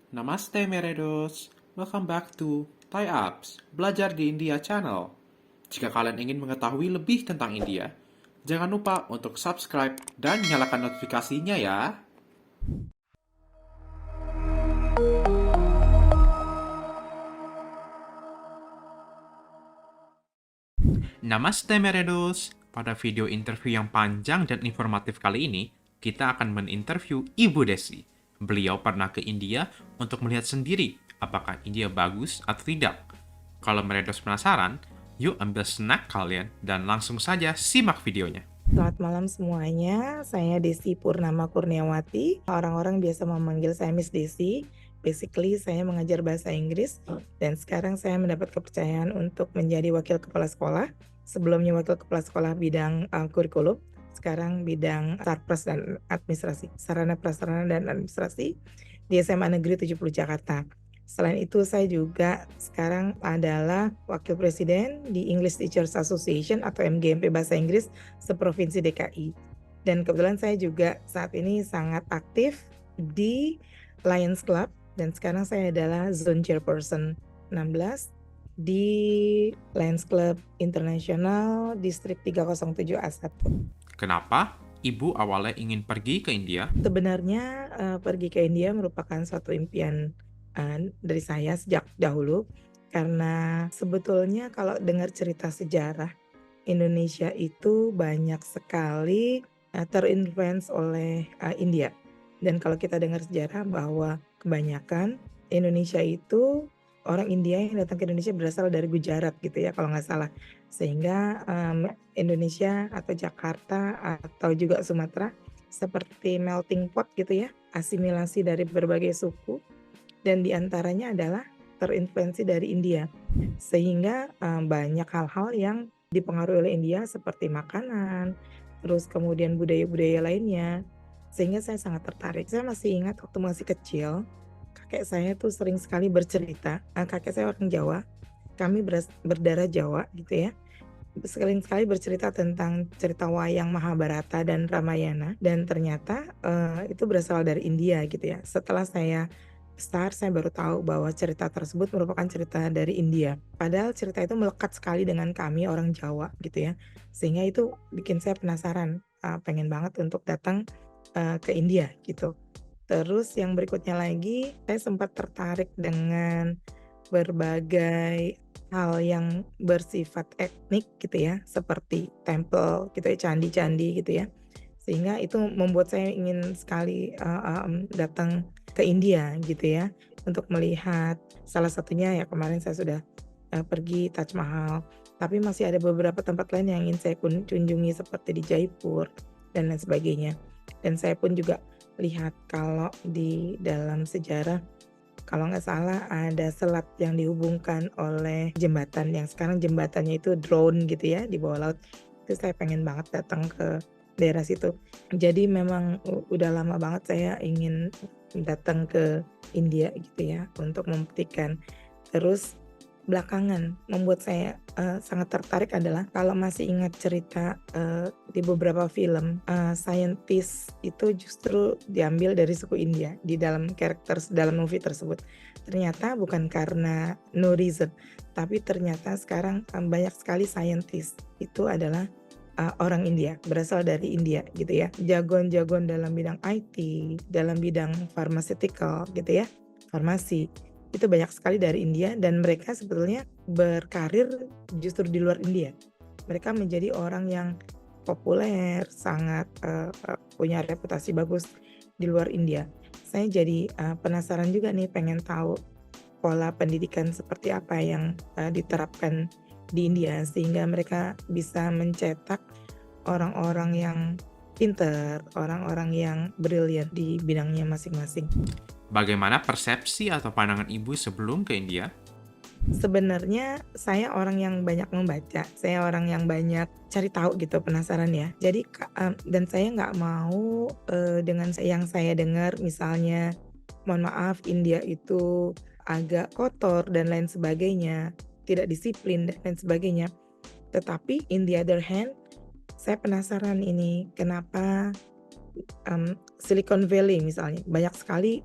Namaste Meredos, welcome back to Thai Apps, Belajar di India Channel. Jika kalian ingin mengetahui lebih tentang India, jangan lupa untuk subscribe dan nyalakan notifikasinya ya. Namaste Meredos, pada video interview yang panjang dan informatif kali ini, kita akan meninterview Ibu Desi. Beliau pernah ke India untuk melihat sendiri apakah India bagus atau tidak. Kalau Meredos penasaran, yuk ambil snack kalian dan langsung saja simak videonya. Selamat malam semuanya, saya Desi Purnama Kurniawati. Orang-orang biasa memanggil saya Miss Desi. Basically, saya mengajar bahasa Inggris dan sekarang saya mendapat kepercayaan untuk menjadi wakil kepala sekolah. Sebelumnya wakil kepala sekolah bidang kurikulum, sekarang bidang sarpras dan administrasi, sarana prasarana dan administrasi di SMA Negeri 70 Jakarta. Selain itu, saya juga sekarang adalah Wakil Presiden di English Teachers Association atau MGMP Bahasa Inggris seprovinsi DKI. Dan kebetulan saya juga saat ini sangat aktif di Lions Club dan sekarang saya adalah Zone Chairperson 16 di Lions Club Internasional Distrik 307 A1. Kenapa Ibu awalnya ingin pergi ke India? Sebenarnya pergi ke India merupakan suatu impian dari saya sejak dahulu, karena sebetulnya kalau dengar cerita sejarah Indonesia itu banyak sekali terinfluence oleh India. Dan kalau kita dengar sejarah bahwa kebanyakan Indonesia itu orang India yang datang ke Indonesia berasal dari Gujarat gitu ya kalau nggak salah. Sehingga Indonesia atau Jakarta atau juga Sumatera seperti melting pot gitu ya, asimilasi dari berbagai suku dan diantaranya adalah terinfluensi dari India. Sehingga banyak hal-hal yang dipengaruhi oleh India seperti makanan, terus kemudian budaya-budaya lainnya. Sehingga saya sangat tertarik. Saya masih ingat waktu masih kecil, kakek saya tuh sering sekali bercerita, kakek saya orang Jawa, kami berdarah Jawa gitu ya. Sering sekali bercerita tentang cerita wayang Mahabharata dan Ramayana dan ternyata itu berasal dari India gitu ya. Setelah saya besar, saya baru tahu bahwa cerita tersebut merupakan cerita dari India. Padahal cerita itu melekat sekali dengan kami orang Jawa gitu ya. Sehingga itu bikin saya penasaran, pengen banget untuk datang ke India gitu. Terus yang berikutnya lagi, saya sempat tertarik dengan berbagai hal yang bersifat etnik gitu ya, seperti temple gitu ya, candi-candi gitu ya. Sehingga itu membuat saya ingin sekali datang ke India gitu ya, untuk melihat salah satunya ya kemarin saya sudah pergi Taj Mahal, tapi masih ada beberapa tempat lain yang ingin saya kunjungi seperti di Jaipur dan lain sebagainya. Dan saya pun juga lihat kalau di dalam sejarah kalau nggak salah ada selat yang dihubungkan oleh jembatan yang sekarang jembatannya itu drone gitu ya di bawah laut. Itu saya pengen banget datang ke daerah situ. Jadi memang udah lama banget saya ingin datang ke India gitu ya untuk membuktikan. Terus belakangan membuat saya sangat tertarik adalah kalau masih ingat cerita di beberapa film saintis itu justru diambil dari suku India di dalam dalam movie tersebut. Ternyata bukan karena no reason, tapi ternyata sekarang banyak sekali saintis itu adalah orang India, berasal dari India gitu ya. Jagoan-jagoan dalam bidang IT, dalam bidang pharmaceutical gitu ya, farmasi itu banyak sekali dari India dan mereka sebetulnya berkarir justru di luar India. Mereka menjadi orang yang populer, sangat punya reputasi bagus di luar India. Saya jadi penasaran juga nih, pengen tahu pola pendidikan seperti apa yang diterapkan di India sehingga mereka bisa mencetak orang-orang yang pinter, orang-orang yang brilian di bidangnya masing-masing. Bagaimana persepsi atau pandangan Ibu sebelum ke India? Sebenarnya saya orang yang banyak membaca, saya orang yang banyak cari tahu gitu, penasaran ya. Jadi dan saya nggak mau dengan yang saya dengar misalnya, mohon maaf India itu agak kotor dan lain sebagainya, tidak disiplin dan lain sebagainya. Tetapi in the other hand, saya penasaran ini kenapa Silicon Valley misalnya banyak sekali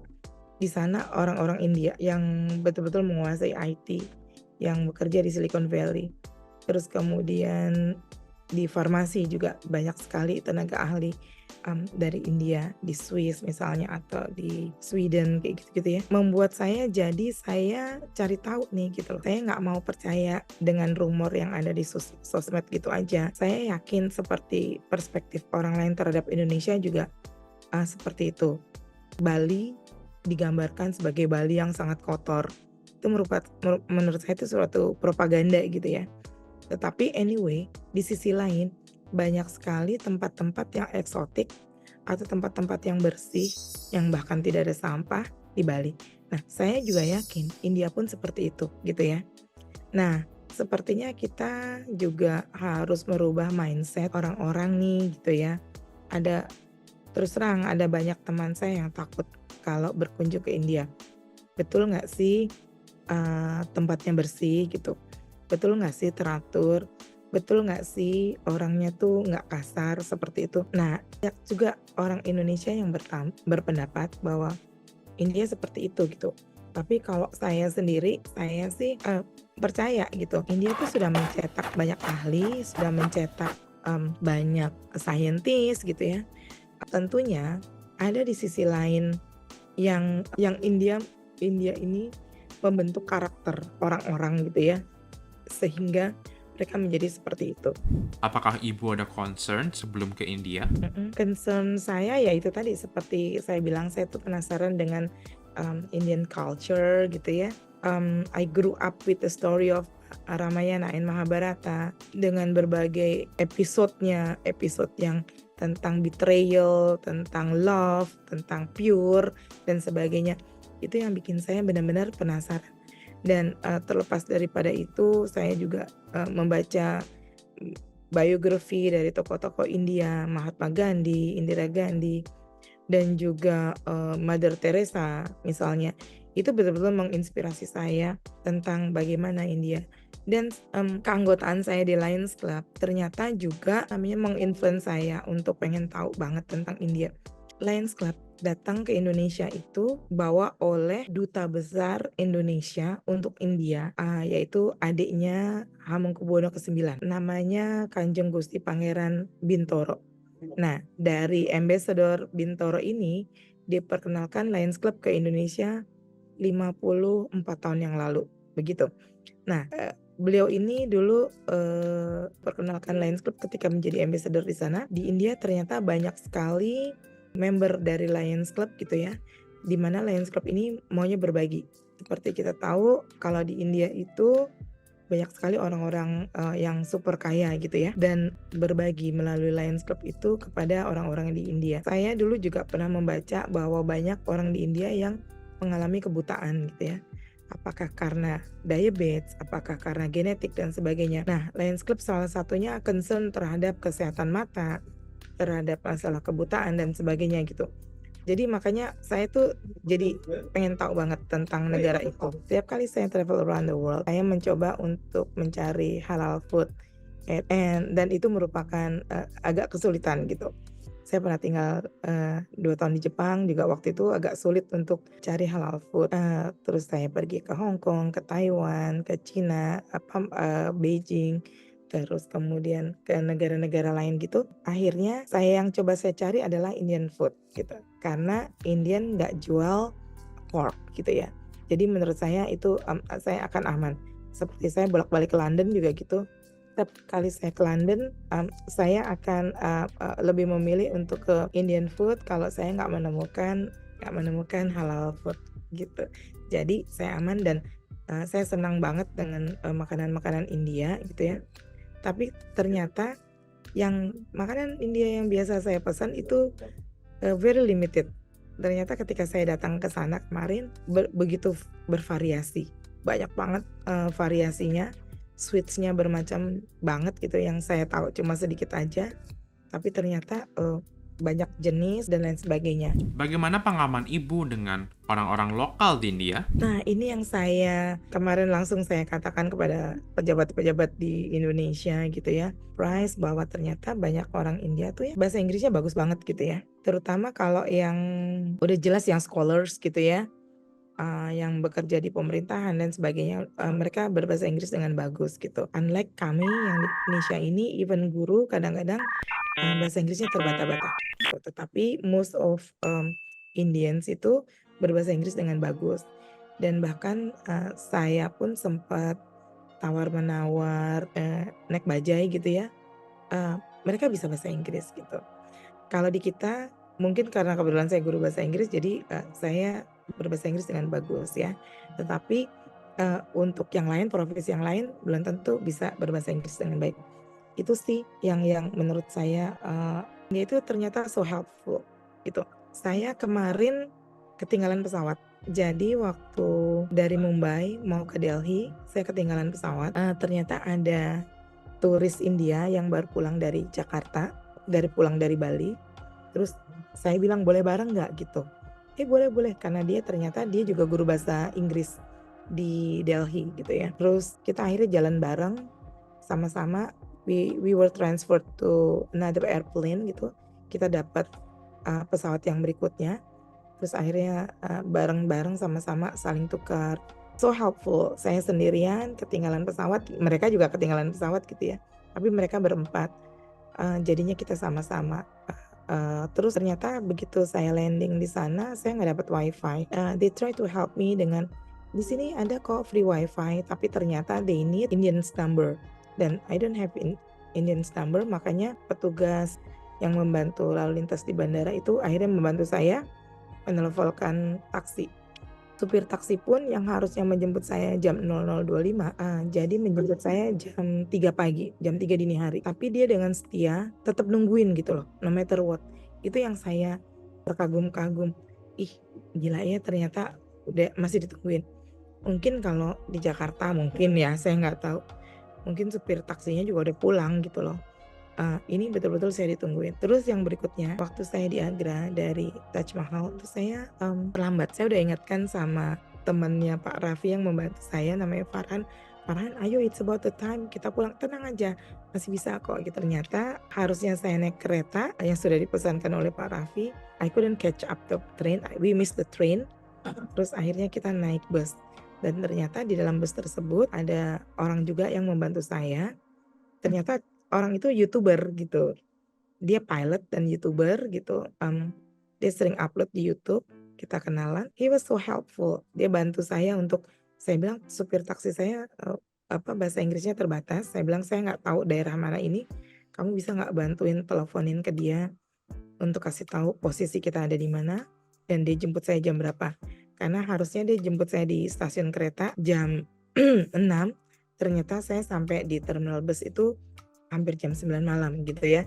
di sana orang-orang India yang betul-betul menguasai IT, yang bekerja di Silicon Valley. Terus kemudian di farmasi juga banyak sekali tenaga ahli, dari India, di Swiss misalnya atau di Sweden kayak gitu-gitu ya. Membuat saya cari tahu nih gitu loh. Saya nggak mau percaya dengan rumor yang ada di sosmed gitu aja. Saya yakin seperti perspektif orang lain terhadap Indonesia juga, seperti itu. Bali digambarkan sebagai Bali yang sangat kotor. Itu menurut saya itu suatu propaganda gitu ya. Tetapi anyway, di sisi lain banyak sekali tempat-tempat yang eksotik atau tempat-tempat yang bersih, yang bahkan tidak ada sampah di Bali. Nah, saya juga yakin India pun seperti itu, gitu ya. Nah, sepertinya kita juga harus merubah mindset orang-orang nih, gitu ya. Ada terus terang ada banyak teman saya yang takut kalau berkunjung ke India. Betul nggak sih, tempatnya bersih gitu? Betul nggak sih teratur? Betul nggak sih orangnya tuh nggak kasar seperti itu? Nah, banyak juga orang Indonesia yang berpendapat bahwa India seperti itu gitu. Tapi kalau saya sendiri, saya sih, percaya gitu, India tuh sudah mencetak banyak ahli, sudah mencetak, banyak saintis gitu ya. Tentunya ada di sisi lain yang India ini membentuk karakter orang-orang gitu ya, sehingga mereka menjadi seperti itu. Apakah ibu ada concern sebelum ke India? Concern saya ya itu tadi seperti saya bilang saya tuh penasaran dengan, Indian culture gitu ya. I grew up with the story of Ramayana and Mahabharata dengan berbagai episodenya, episode yang tentang betrayal, tentang love, tentang pure dan sebagainya. Itu yang bikin saya benar-benar penasaran. Dan, terlepas daripada itu saya juga, membaca, biografi dari tokoh-tokoh India, Mahatma Gandhi, Indira Gandhi, dan juga, Mother Teresa misalnya. Itu betul-betul menginspirasi saya tentang bagaimana India. Dan, keanggotaan saya di Lions Club ternyata juga namanya meng-influence saya untuk pengen tahu banget tentang India. Lions Club datang ke Indonesia itu bawa oleh Duta Besar Indonesia untuk India, yaitu adiknya Hamengkubuwono ke-9, namanya Kanjeng Gusti Pangeran Bintoro. Nah, dari Ambassador Bintoro ini diperkenalkan Lions Club ke Indonesia 54 tahun yang lalu, begitu. Nah, beliau ini dulu, perkenalkan Lions Club ketika menjadi ambassador di sana. Di India ternyata banyak sekali member dari Lions Club gitu ya, di mana Lions Club ini maunya berbagi. Seperti kita tahu kalau di India itu banyak sekali orang-orang, yang super kaya gitu ya, dan berbagi melalui Lions Club itu kepada orang-orang di India. Saya dulu juga pernah membaca bahwa banyak orang di India yang mengalami kebutaan gitu ya. Apakah karena diabetes, apakah karena genetik dan sebagainya. Nah, Lions Club salah satunya concern terhadap kesehatan mata, terhadap masalah kebutaan dan sebagainya gitu. Jadi makanya saya tuh jadi pengen tahu banget tentang negara itu. Setiap kali saya travel around the world, saya mencoba untuk mencari halal food dan itu merupakan, agak kesulitan gitu. Saya pernah tinggal, 2 tahun di Jepang juga waktu itu agak sulit untuk cari halal food, terus saya pergi ke Hong Kong, ke Taiwan, ke Cina, Beijing, terus kemudian ke negara-negara lain gitu. Akhirnya yang coba saya cari adalah Indian food gitu, karena Indian nggak jual pork gitu ya. Jadi menurut saya itu, saya akan aman. Seperti saya bolak-balik ke London juga gitu, setiap kali saya ke London, saya akan, lebih memilih untuk ke Indian food kalau saya nggak menemukan halal food gitu. Jadi saya aman dan, saya senang banget dengan, makanan-makanan India gitu ya. Tapi ternyata yang makanan India yang biasa saya pesan itu, very limited. Ternyata ketika saya datang ke sana kemarin begitu bervariasi, banyak banget, variasinya, sweets-nya bermacam banget gitu yang saya tahu cuma sedikit aja, tapi ternyata, banyak jenis dan lain sebagainya. Bagaimana pengalaman ibu dengan orang-orang lokal di India? Nah, ini yang saya kemarin langsung saya katakan kepada pejabat-pejabat di Indonesia gitu ya, surprise bahwa ternyata banyak orang India tuh ya bahasa Inggrisnya bagus banget gitu ya. Terutama kalau yang udah jelas yang scholars gitu ya. yang bekerja di pemerintahan dan sebagainya, mereka berbahasa Inggris dengan bagus gitu. Unlike kami yang di Indonesia ini, even guru kadang-kadang, bahasa Inggrisnya terbata-bata gitu. Tetapi most of, Indians itu berbahasa Inggris dengan bagus dan bahkan, saya pun sempat tawar-menawar, naik bajai gitu ya, mereka bisa bahasa Inggris gitu. Kalau di kita, mungkin karena kebetulan saya guru bahasa Inggris jadi, saya berbahasa Inggris dengan bagus ya. Tetapi, untuk yang lain, profesi yang lain belum tentu bisa berbahasa Inggris dengan baik. Itu sih yang menurut saya, dia itu ternyata so helpful gitu. Saya kemarin ketinggalan pesawat. Jadi waktu dari Mumbai mau ke Delhi, saya ketinggalan pesawat, ternyata ada turis India yang baru pulang dari Jakarta, pulang dari Bali. Terus saya bilang, "Boleh bareng nggak?" Gitu. Boleh boleh," karena ternyata dia juga guru bahasa Inggris di Delhi gitu ya. Terus kita akhirnya jalan bareng, sama-sama, we were transferred to another airplane gitu. Kita dapat, pesawat yang berikutnya, terus akhirnya, bareng-bareng sama-sama saling tukar. So helpful, saya sendirian ketinggalan pesawat, mereka juga ketinggalan pesawat gitu ya, tapi mereka berempat. Jadinya kita sama-sama, terus ternyata begitu saya landing di sana, saya nggak dapat WiFi, they try to help me dengan, "Di sini ada kok free WiFi," tapi ternyata they need Indian's number dan I don't have Indian's number, makanya petugas yang membantu lalu lintas di bandara itu akhirnya membantu saya meneleponkan taksi. Supir taksi pun yang harusnya menjemput saya jam 00.25, jadi menjemput saya jam 3 pagi, jam 3 dini hari. Tapi dia dengan setia tetap nungguin gitu loh, no matter what. Itu yang saya terkagum-kagum. Ih, gila ya ternyata udah masih ditungguin. Mungkin kalau di Jakarta mungkin ya, saya nggak tahu. Mungkin supir taksinya juga udah pulang gitu loh. Ini betul-betul saya ditungguin. Terus yang berikutnya, waktu saya di Agra dari Taj Mahal tuh saya, terlambat. Saya udah ingatkan sama temennya Pak Raffi yang membantu saya namanya Farhan, "Farhan ayo it's about the time kita pulang." "Tenang aja, masih bisa kok." Gitu. Ternyata harusnya saya naik kereta yang sudah dipesankan oleh Pak Raffi, I couldn't catch up the train, we missed the train, terus akhirnya kita naik bus. Dan ternyata di dalam bus tersebut ada orang juga yang membantu saya. Ternyata orang itu YouTuber gitu, dia pilot dan YouTuber gitu, dia sering upload di YouTube, kita kenalan, he was so helpful, dia bantu saya untuk, saya bilang supir taksi saya, bahasa Inggrisnya terbatas, saya bilang, "Saya nggak tahu daerah mana ini, kamu bisa nggak bantuin teleponin ke dia untuk kasih tahu posisi kita ada di mana, dan dia jemput saya jam berapa?" Karena harusnya dia jemput saya di stasiun kereta jam 6, ternyata saya sampai di terminal bus itu hampir jam 9 malam gitu ya.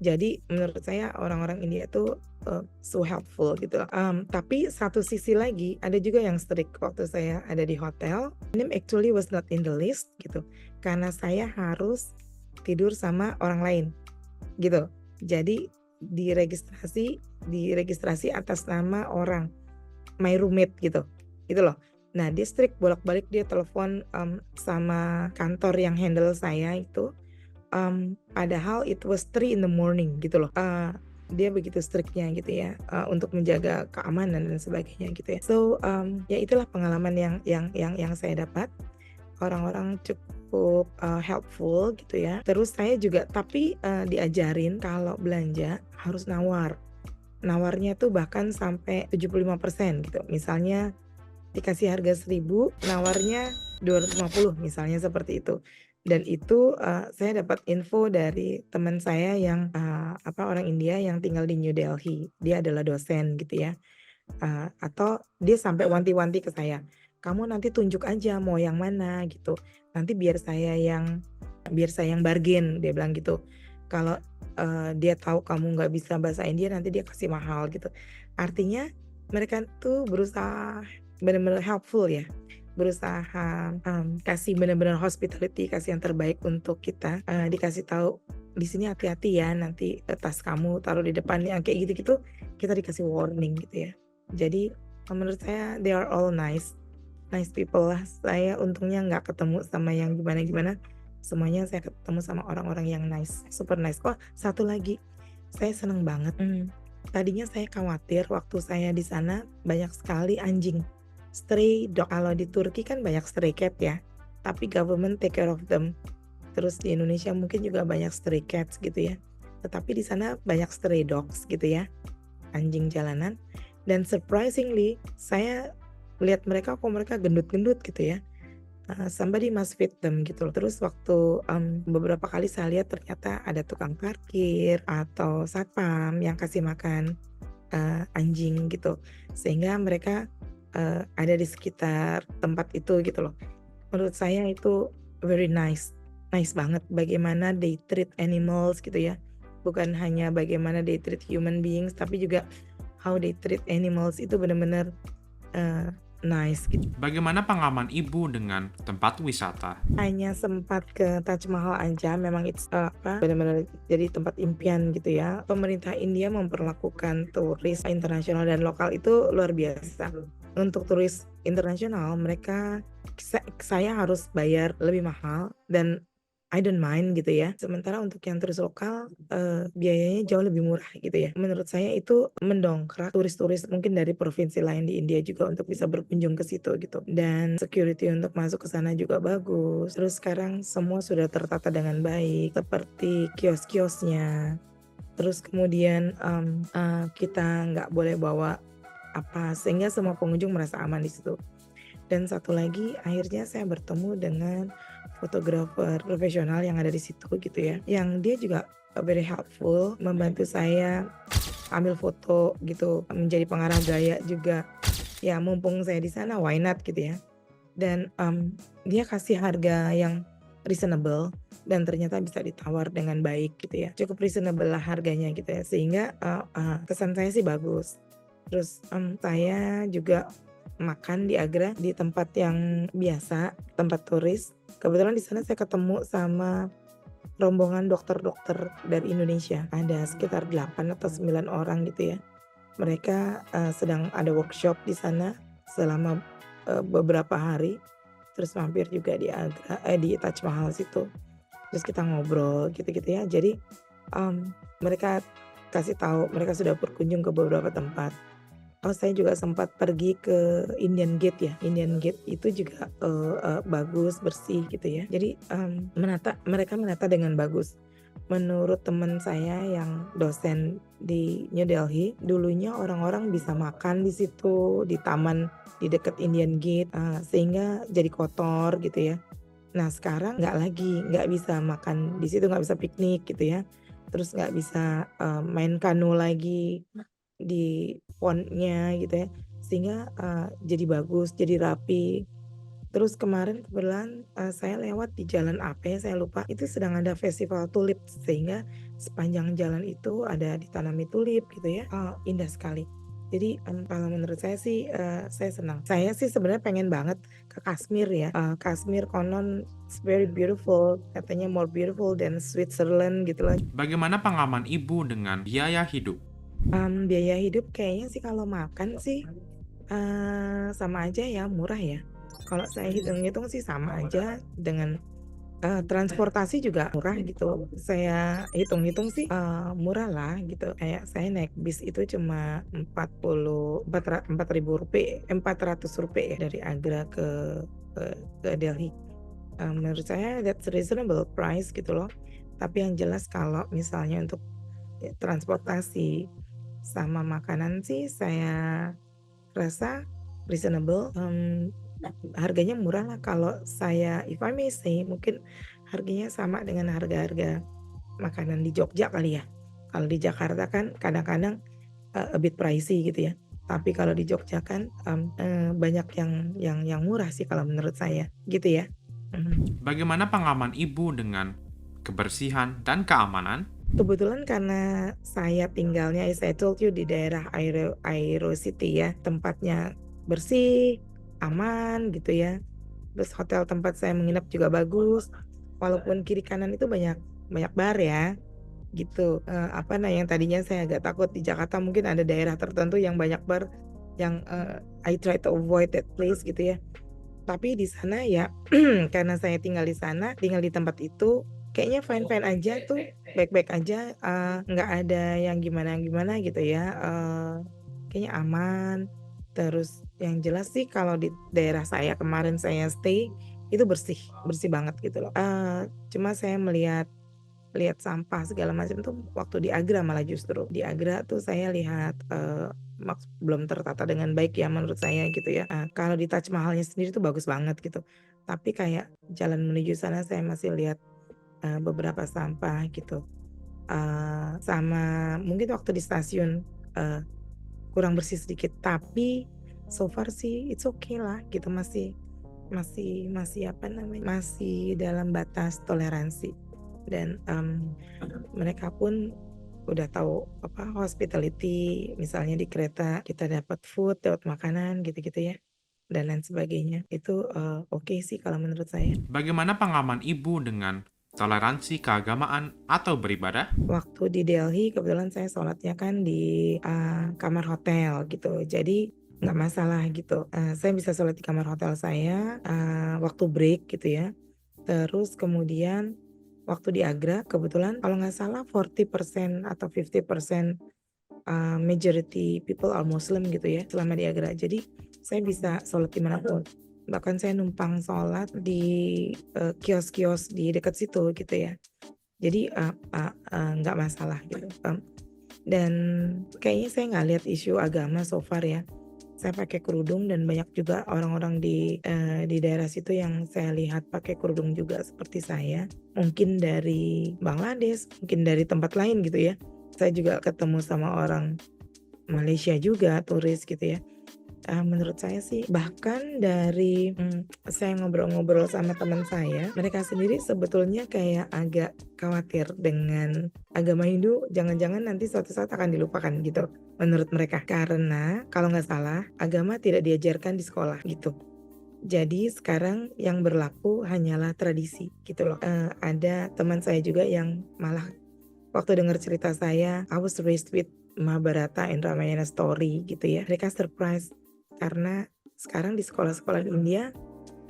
Jadi menurut saya orang-orang India itu, so helpful gitu, tapi satu sisi lagi ada juga yang strict waktu saya ada di hotel, name actually was not in the list gitu, karena saya harus tidur sama orang lain gitu. Jadi diregistrasi atas nama orang, my roommate gitu loh. Nah dia strict bolak-balik dia telepon, sama kantor yang handle saya itu, padahal it was 3 in the morning gitu loh, dia begitu strict-nya gitu ya, untuk menjaga keamanan dan sebagainya gitu ya. So, ya itulah pengalaman yang saya dapat, orang-orang cukup, helpful gitu ya. Terus saya juga tapi, diajarin kalau belanja harus nawar. Nawarnya tuh bahkan sampai 75% gitu. Misalnya dikasih harga 1.000, nawarnya 250 misalnya seperti itu. Dan itu, saya dapat info dari teman saya yang, orang India yang tinggal di New Delhi. Dia adalah dosen gitu ya, atau dia sampai wanti-wanti ke saya, "Kamu nanti tunjuk aja mau yang mana," gitu, "nanti biar saya yang bargain," dia bilang gitu. "Kalau, dia tahu kamu nggak bisa bahasa India nanti dia kasih mahal," gitu. Artinya mereka tuh berusaha benar-benar helpful ya, berusaha, kasih benar-benar hospitality, kasih yang terbaik untuk kita, dikasih tahu, "Di sini hati-hati ya nanti, tas kamu taruh di depan," yang kayak gitu-gitu, kita dikasih warning gitu ya. Jadi, menurut saya they are all nice, nice people lah. Saya untungnya nggak ketemu sama yang gimana-gimana, semuanya saya ketemu sama orang-orang yang nice, super nice. Oh, satu lagi, saya seneng banget, tadinya saya khawatir waktu saya di sana banyak sekali anjing. stray dog. Kalau di Turki kan banyak stray cat ya, tapi government take care of them. Terus di Indonesia mungkin juga banyak stray cats gitu ya, tetapi di sana banyak stray dogs gitu ya, anjing jalanan. Dan surprisingly saya lihat mereka kok mereka gendut-gendut gitu ya. Somebody must feed them gitu loh. Terus waktu, beberapa kali saya lihat ternyata ada tukang parkir atau satpam yang kasih makan, anjing gitu. Sehingga mereka, ada di sekitar tempat itu gitu loh. Menurut saya itu very nice, nice banget bagaimana they treat animals gitu ya. Bukan hanya bagaimana they treat human beings, tapi juga how they treat animals itu benar-benar, eee, nice gitu. Bagaimana pengalaman Ibu dengan tempat wisata? Hanya sempat ke Taj Mahal aja, memang benar-benar jadi tempat impian gitu ya. Pemerintah India memperlakukan turis internasional dan lokal itu luar biasa. Untuk turis internasional mereka saya harus bayar lebih mahal dan I don't mind gitu ya. Sementara untuk yang turis lokal, biayanya jauh lebih murah gitu ya. Menurut saya itu mendongkrak turis-turis mungkin dari provinsi lain di India juga untuk bisa berkunjung ke situ gitu. Dan security untuk masuk ke sana juga bagus. Terus sekarang semua sudah tertata dengan baik, seperti kios-kiosnya. Terus kemudian, kita nggak boleh bawa apa, sehingga semua pengunjung merasa aman di situ. Dan satu lagi akhirnya saya bertemu dengan fotografer profesional yang ada di situ gitu ya, yang dia juga, very helpful membantu saya ambil foto gitu, menjadi pengarah gaya juga. Ya mumpung saya di sana why not gitu ya. Dan, dia kasih harga yang reasonable dan ternyata bisa ditawar dengan baik gitu ya. Cukup reasonable lah harganya gitu ya, sehingga, kesan saya sih bagus. Terus, saya juga makan di Agra di tempat yang biasa, tempat turis. Kebetulan di sana saya ketemu sama rombongan dokter-dokter dari Indonesia. Ada sekitar 8 atau 9 orang gitu ya. Mereka, sedang ada workshop di sana selama, beberapa hari. Terus mampir juga di Taj Mahal situ. Terus kita ngobrol gitu-gitu ya. Jadi, mereka kasih tahu mereka sudah berkunjung ke beberapa tempat. Oh, saya juga sempat pergi ke Indian Gate ya. Indian Gate itu juga, bagus, bersih gitu ya. Jadi, mereka menata dengan bagus. Menurut teman saya yang dosen di New Delhi, dulunya orang-orang bisa makan di situ, di taman di dekat Indian Gate, sehingga jadi kotor gitu ya. Nah sekarang nggak lagi, nggak bisa makan di situ, nggak bisa piknik gitu ya. Terus nggak bisa, main kanu lagi di pond-nya gitu ya, sehingga, jadi bagus, jadi rapi. Terus kemarin kebetulan, saya lewat di jalan apa ya saya lupa, itu sedang ada festival tulip, sehingga sepanjang jalan itu ada ditanami tulip gitu ya, indah sekali. Jadi, kalau menurut saya sih, saya senang. Saya sih sebenarnya pengen banget ke Kashmir ya, Kashmir konon it's very beautiful, katanya more beautiful than Switzerland gitu loh. Bagaimana pengalaman Ibu dengan biaya hidup? Biaya hidup kayaknya sih kalau makan sih, sama aja ya, murah ya. Kalau saya hitung-hitung sih sama aja dengan, transportasi juga murah gitu. Saya hitung-hitung sih, murah lah gitu. Kayak saya naik bis itu cuma Rp4.000 ya dari Agra ke Delhi. Menurut saya that's reasonable price gitu loh. Tapi yang jelas kalau misalnya untuk, transportasi sama makanan sih saya rasa reasonable, harganya murah lah kalau saya if I may say mungkin harganya sama dengan harga-harga makanan di Jogja kali ya. Kalau di Jakarta kan kadang-kadang, a bit pricey gitu ya. Tapi kalau di Jogja kan, banyak yang murah sih kalau menurut saya, gitu ya. Mhm. Bagaimana pengalaman Ibu dengan kebersihan dan keamanan? Kebetulan karena saya tinggalnya as I told you di daerah Aero City ya, tempatnya bersih, aman gitu ya. Terus hotel tempat saya menginap juga bagus, walaupun kiri kanan itu banyak banyak bar ya, gitu. Yang tadinya saya agak takut di Jakarta mungkin ada daerah tertentu yang banyak bar yang, I try to avoid that place gitu ya. Tapi di sana ya karena saya tinggal di sana, tinggal di tempat itu, kayaknya fine-fine aja tuh, baik-baik aja, nggak ada yang gimana-gimana gitu ya, kayaknya aman. Terus Yang jelas sih kalau di daerah saya kemarin saya stay, itu bersih, bersih banget gitu loh. Cuma saya lihat sampah segala macam tuh waktu di Agra malah justru. Di Agra tuh saya lihat, belum tertata dengan baik ya menurut saya gitu ya. Kalau di Taj Mahalnya sendiri tuh bagus banget gitu. Tapi kayak jalan menuju sana saya masih lihat, beberapa sampah gitu. Sama mungkin waktu di stasiun, eee, kurang bersih sedikit, tapi so far sih it's okay lah gitu, masih masih masih apa namanya, masih dalam batas toleransi dan, mereka pun udah tahu apa, hospitality misalnya di kereta kita dapat food, dapat makanan gitu-gitu ya, dan lain sebagainya. Itu, oke sih kalau menurut saya. Bagaimana pengalaman Ibu dengan toleransi keagamaan atau beribadah? Waktu di Delhi kebetulan saya sholatnya kan di, kamar hotel gitu, jadi nggak masalah gitu, saya bisa sholat di kamar hotel saya, waktu break gitu ya. Terus kemudian waktu di Agra kebetulan kalau nggak salah 40% atau 50%, majority people are Muslim gitu ya selama di Agra. Jadi saya bisa sholat di mana pun. Bahkan saya numpang sholat di, kios-kios di dekat situ gitu ya. Jadi, nggak masalah gitu, dan kayaknya saya nggak lihat isu agama so far ya. Saya pakai kerudung dan banyak juga orang-orang di daerah situ yang saya lihat pakai kerudung juga seperti saya. Mungkin dari Bangladesh, mungkin dari tempat lain gitu ya. Saya juga ketemu sama orang Malaysia juga, turis gitu ya. Menurut saya sih bahkan dari, saya ngobrol-ngobrol sama teman saya, mereka sendiri sebetulnya kayak agak khawatir dengan agama Hindu jangan-jangan nanti suatu saat akan dilupakan gitu, menurut mereka. Karena kalau nggak salah agama tidak diajarkan di sekolah gitu. Jadi sekarang yang berlaku hanyalah tradisi gitu loh. Ada teman saya juga yang malah waktu dengar cerita saya, I was raised with Mahabharata and Ramayana story gitu ya. Mereka surprise karena sekarang di sekolah-sekolah di India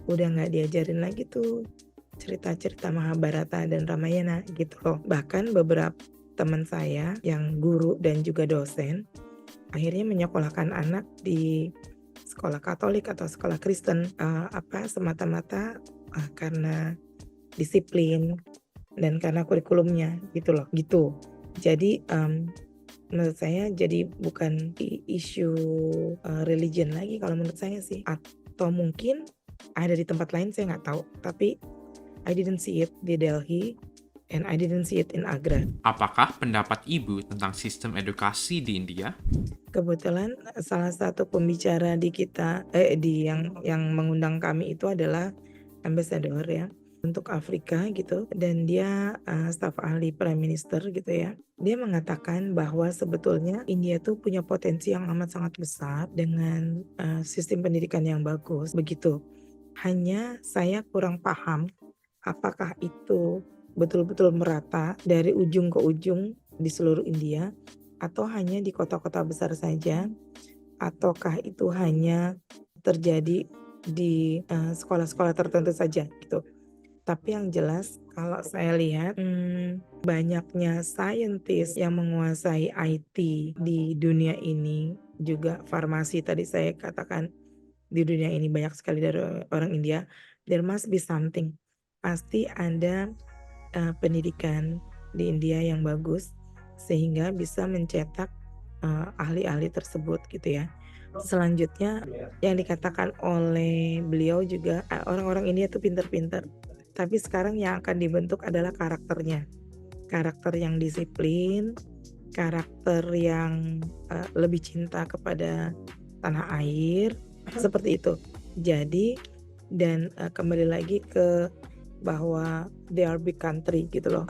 udah nggak diajarin lagi tuh cerita-cerita Mahabharata dan Ramayana gitu loh. Bahkan beberapa teman saya yang guru dan juga dosen akhirnya menyekolahkan anak di sekolah Katolik atau sekolah Kristen, semata-mata, karena disiplin dan karena kurikulumnya gitu loh, gitu. Jadi, menurut saya jadi bukan isu, religion lagi kalau menurut saya sih, atau mungkin ada di tempat lain saya nggak tahu, tapi I didn't see it di Delhi and I didn't see it in Agra. Apakah pendapat Ibu tentang sistem edukasi di India? Kebetulan, salah satu pembicara di yang mengundang kami itu adalah ambassador ya, untuk Afrika gitu dan dia, staf ahli prime minister gitu ya. Dia mengatakan bahwa sebetulnya India tuh punya potensi yang amat sangat besar dengan, sistem pendidikan yang bagus, begitu. Hanya saya kurang paham apakah itu betul-betul merata dari ujung ke ujung di seluruh India atau hanya di kota-kota besar saja, ataukah itu hanya terjadi di, sekolah-sekolah tertentu saja gitu. Tapi yang jelas kalau saya lihat, banyaknya saintis yang menguasai IT di dunia ini, juga farmasi tadi saya katakan di dunia ini banyak sekali dari orang India, there must be something. Pasti ada, pendidikan di India yang bagus sehingga bisa mencetak, ahli-ahli tersebut gitu ya. Selanjutnya yang dikatakan oleh beliau juga, orang-orang India tuh pinter-pinter, tapi sekarang yang akan dibentuk adalah karakternya. Karakter yang disiplin, karakter yang, lebih cinta kepada tanah air, seperti itu. Jadi dan, kembali lagi ke bahwa they are big country gitu loh,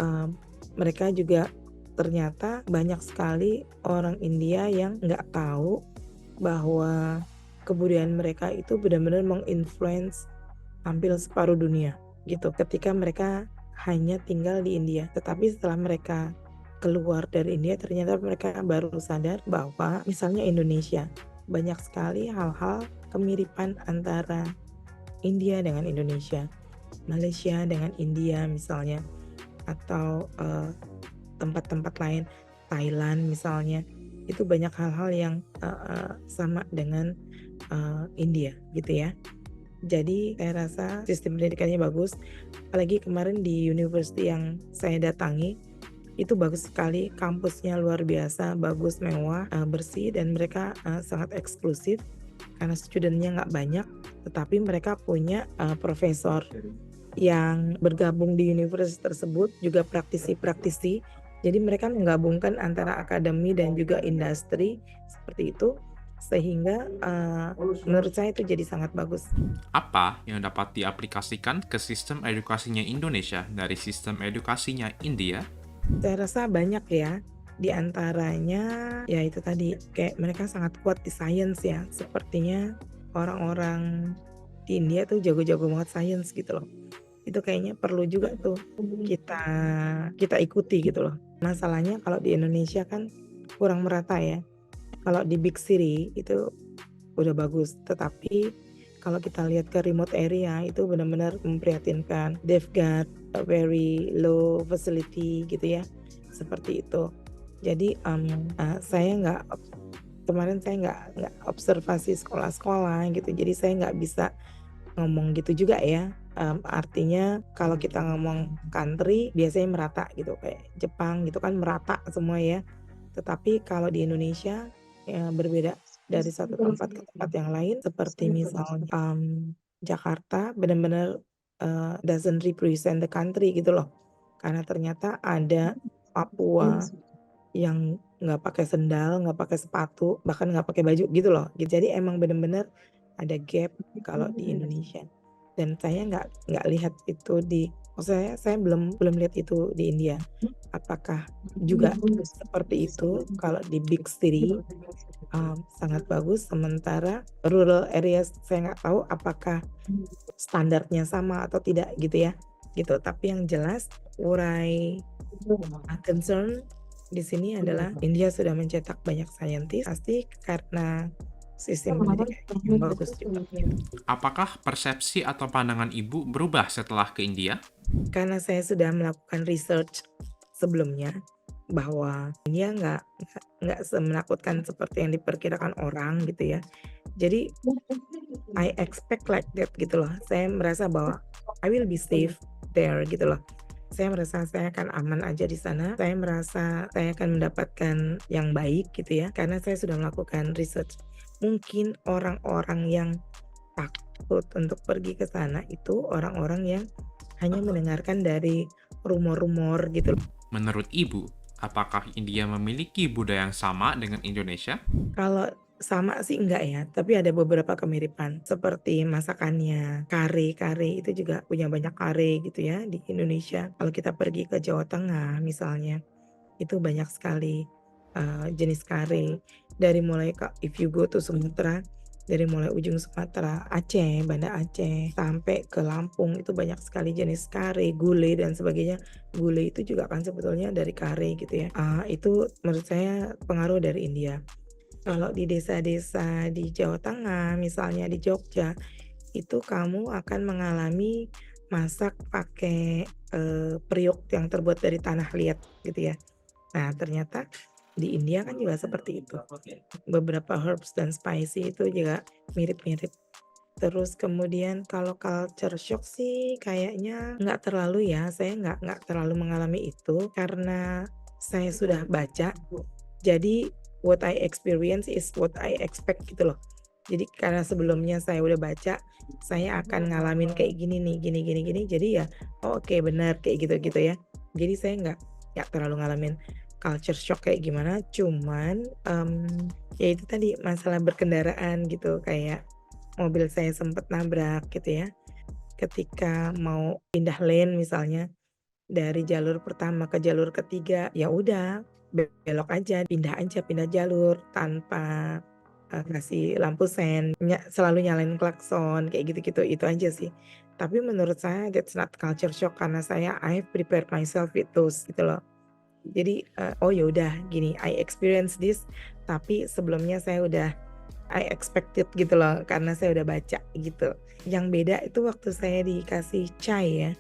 mereka juga ternyata banyak sekali orang India yang nggak tahu bahwa kebudayaan mereka itu benar-benar menginfluence hampir separuh dunia gitu ketika mereka hanya tinggal di India. Tetapi setelah mereka keluar dari India ternyata mereka baru sadar bahwa misalnya Indonesia, banyak sekali hal-hal kemiripan antara India dengan Indonesia, Malaysia dengan India misalnya, atau, tempat-tempat lain, Thailand misalnya, itu banyak hal-hal yang, sama dengan India gitu ya. Jadi saya rasa sistem pendidikannya bagus, apalagi kemarin di university yang saya datangi, itu bagus sekali, kampusnya luar biasa, bagus, mewah, bersih, dan mereka sangat eksklusif karena student-nya nggak banyak, tetapi mereka punya profesor yang bergabung di universitas tersebut juga praktisi-praktisi. Jadi mereka menggabungkan antara akademi dan juga industri seperti itu, sehingga menurut saya itu jadi sangat bagus. Apa yang dapat diaplikasikan ke sistem edukasinya Indonesia dari sistem edukasinya India? Saya rasa banyak ya, di antaranya ya itu tadi, kayak mereka sangat kuat di sains ya, sepertinya orang-orang di India tuh jago-jago banget sains gitu loh. Itu kayaknya perlu juga tuh kita kita ikuti gitu loh. Masalahnya kalau di Indonesia kan kurang merata ya. Kalau di big city itu udah bagus, tetapi kalau kita lihat ke remote area itu benar-benar memprihatinkan. They've got a very low facility gitu ya, seperti itu. Jadi saya kemarin saya nggak observasi sekolah-sekolah gitu, jadi saya nggak bisa ngomong gitu juga ya. Artinya kalau kita ngomong country biasanya merata gitu, kayak Jepang gitu kan merata semua ya. Tetapi kalau di Indonesia ya berbeda dari satu tempat ke tempat yang lain, seperti misalnya Jakarta benar-benar doesn't represent the country gitu loh. Karena ternyata ada Papua yang nggak pakai sendal, nggak pakai sepatu, bahkan nggak pakai baju gitu loh. Jadi emang bener-bener ada gap kalau di Indonesia. Dan saya nggak lihat itu maksud saya belum belum lihat itu di India. Apakah juga seperti itu kalau di big city, sangat bagus, sementara rural areas saya nggak tahu apakah standarnya sama atau tidak gitu ya, gitu. Tapi yang jelas what I concern di sini adalah India sudah mencetak banyak saintis, pasti karena sistem pendidikan yang bagus juga gitu. Apakah persepsi atau pandangan ibu berubah setelah ke India? Karena saya sudah melakukan research sebelumnya bahwa India nggak semenakutkan seperti yang diperkirakan orang gitu ya. Jadi I expect like that gitu loh. Saya merasa bahwa I will be safe there gitu loh. Saya merasa saya akan aman aja di sana. Saya merasa saya akan mendapatkan yang baik gitu ya, karena saya sudah melakukan research. Mungkin orang-orang yang takut untuk pergi ke sana itu orang-orang yang hanya mendengarkan dari rumor-rumor gitu. Menurut ibu, apakah India memiliki budaya yang sama dengan Indonesia? Kalau sama sih enggak ya, tapi ada beberapa kemiripan seperti masakannya, kare itu juga punya banyak kare gitu ya di Indonesia. Kalau kita pergi ke Jawa Tengah misalnya, itu banyak sekali jenis kare. Dari mulai if you go to Sumatera, dari mulai ujung Sumatera, Aceh, Banda Aceh, sampai ke Lampung itu banyak sekali jenis kare, gulai dan sebagainya. Gulai itu juga kan sebetulnya dari kare gitu ya. Itu menurut saya pengaruh dari India. Kalau di desa-desa di Jawa Tengah, misalnya di Jogja, itu kamu akan mengalami masak pakai periuk yang terbuat dari tanah liat gitu ya. Nah, ternyata di India kan juga seperti itu. Beberapa herbs dan spicy itu juga mirip-mirip. Terus kemudian kalau culture shock sih kayaknya nggak terlalu ya, saya nggak terlalu mengalami itu karena saya sudah baca. Jadi what I experience is what I expect gitu loh. Jadi karena sebelumnya saya udah baca, saya akan ngalamin kayak gini nih, gini gini gini. Jadi ya, oh oke benar kayak gitu-gitu ya. Jadi saya nggak terlalu ngalamin culture shock kayak gimana. Cuman ya itu tadi masalah berkendaraan gitu, kayak mobil saya sempat nabrak gitu ya. Ketika mau pindah lane misalnya dari jalur pertama ke jalur ketiga, ya udah belok aja, pindah jalur tanpa kasih lampu sen, selalu nyalain klakson kayak gitu-gitu, itu aja sih. Tapi menurut saya that's not culture shock karena I've prepared myself with those gitu loh. Jadi, oh ya udah gini, I experience this, tapi sebelumnya saya udah I expected gitu loh, karena saya udah baca gitu. Yang beda itu waktu saya dikasih chai ya.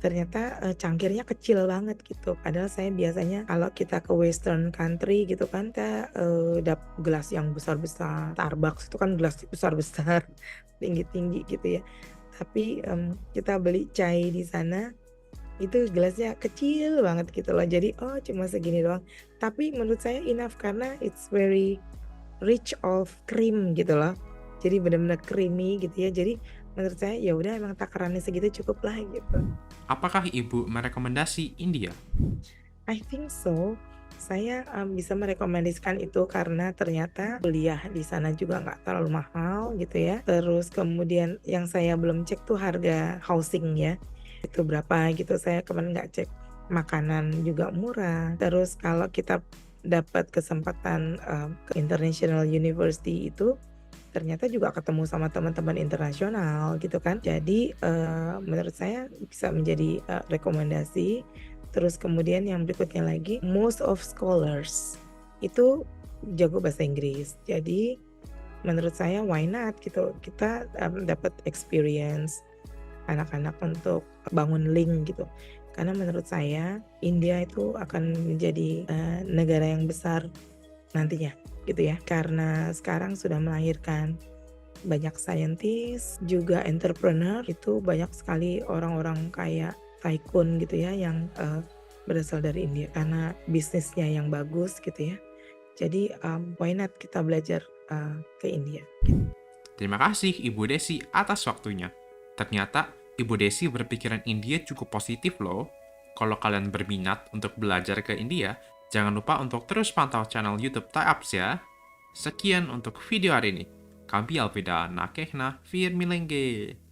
ternyata, cangkirnya kecil banget gitu. Padahal saya biasanya kalau kita ke western country gitu kan, kita, gelas yang besar-besar, Starbucks itu kan gelas besar-besar, tinggi-tinggi gitu ya. Tapi, kita beli chai di sana, itu gelasnya kecil banget gitu loh. Jadi, oh cuma segini doang. Tapi menurut saya enough karena it's very rich of cream gitu loh. Jadi bener-bener creamy gitu ya. Jadi menurut saya ya udah emang takarannya segitu cukup lah gitu. Apakah Ibu merekomendasi India? I think so. Saya, bisa merekomendasikan itu karena ternyata kuliah di sana juga nggak terlalu mahal gitu ya. Terus kemudian yang saya belum cek tuh harga housing ya, itu berapa gitu, saya kemarin nggak cek. Makanan juga murah, terus kalau kita dapat kesempatan, ke international university itu, ternyata juga ketemu sama teman-teman internasional gitu kan. Jadi, menurut saya bisa menjadi, rekomendasi. Terus kemudian yang berikutnya lagi, most of scholars itu jago bahasa Inggris. Jadi menurut saya why not gitu, kita, dapat experience anak-anak untuk bangun link gitu. Karena menurut saya India itu akan menjadi, negara yang besar nantinya gitu ya, karena sekarang sudah melahirkan banyak saintis, juga entrepreneur, itu banyak sekali orang-orang kaya, tycoon gitu ya yang, berasal dari India karena bisnisnya yang bagus gitu ya. Jadi, why not kita belajar, ke India. Terima kasih Ibu Desi atas waktunya. Ternyata Ibu Desi berpikiran India cukup positif loh. Kalau kalian berminat untuk belajar ke India, jangan lupa untuk terus pantau channel YouTube Thai Ups ya. Sekian untuk video hari ini. Kami Alvida Nakehna Fir Milenge.